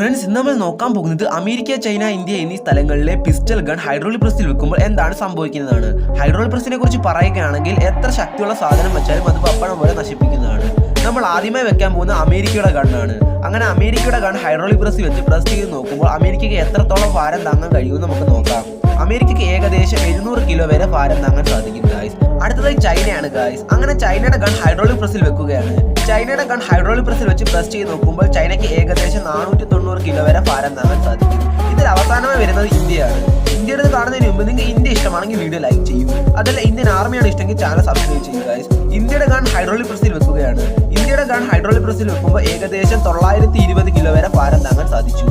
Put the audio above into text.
Friends, ഇന്ന് നമ്മൾ നോക്കാൻ പോകുന്നത് അമേരിക്ക, ചൈന, ഇന്ത്യ എന്നീ സ്ഥലങ്ങളിലെ പിസ്റ്റൽ ഗൺ ഹൈഡ്രോളിക് പ്രസ്സിൽ വെക്കുമ്പോൾ എന്താണ് സംഭവിക്കുന്നതാണ്. ഹൈഡ്രോളിക് പ്രസ്സിനെ കുറിച്ച് പറയുകയാണെങ്കിൽ എത്ര ശക്തിയുള്ള സാധനം വെച്ചാലും അത് പപ്പടം പോലെ നശിപ്പിക്കുന്നതാണ്. നമ്മൾ ആദ്യമായി വെക്കാൻ പോകുന്ന അമേരിക്കയുടെ ഗണ്ണാണ്. അങ്ങനെ അമേരിക്കയുടെ ഗൺ ഹൈഡ്രോളിക് പ്രസ്സിൽ വെച്ച് പ്രസ് ചെയ്ത് നോക്കുമ്പോൾ അമേരിക്കയ്ക്ക് എത്രത്തോളം ഭാരം താങ്ങാൻ കഴിയുമെന്ന് നമുക്ക് നോക്കാം. അമേരിക്കയ്ക്ക് ഏകദേശം 700 കിലോ വരെ ഭാരം താങ്ങാൻ സാധിക്കും ഗായ്സ്. അടുത്തതായി ചൈനയാണ് ഗായ്സ്. അങ്ങനെ ചൈനയുടെ ഗൺ ഹൈഡ്രോളിക് പ്രസ്സിൽ വെക്കുകയാണ്. ചൈനയുടെ ഗൺ ഹൈഡ്രോളിക് പ്രസ്സിൽ വെച്ച് പ്രസ് ചെയ്ത് നോക്കുമ്പോൾ ചൈനയ്ക്ക് ഏകദേശം 490 കിലോ വരെ ഭാരം താങ്ങാൻ സാധിക്കും. ഇതിൽ അവസാനമായി വരുന്നത് ഇന്ത്യയാണ്. ഇന്ത്യയുടെ കാണുന്നതിന് മുമ്പ് നിങ്ങൾ ഇന്ത്യ ഇഷ്ടമാണെങ്കിൽ വീഡിയോ ലൈക്ക് ചെയ്യും. അതല്ല ഇന്ത്യൻ ആർമിയാണ് ഇഷ്ടമെങ്കിൽ ചാനൽ സബ്സ്ക്രൈബ് ചെയ്യുക ഗായ്സ്. ഇന്ത്യയുടെ ഗൺ ഹൈഡ്രോളിക് പ്രസ്സിൽ വെക്കുകയാണ്. ഇന്ത്യയുടെ ഗൺ ഹൈഡ്രോളിക് പ്രസ്സിൽ വെക്കുമ്പോൾ ഏകദേശം 920 കിലോ വരെ ഭാരം താങ്ങാൻ സാധിച്ചു.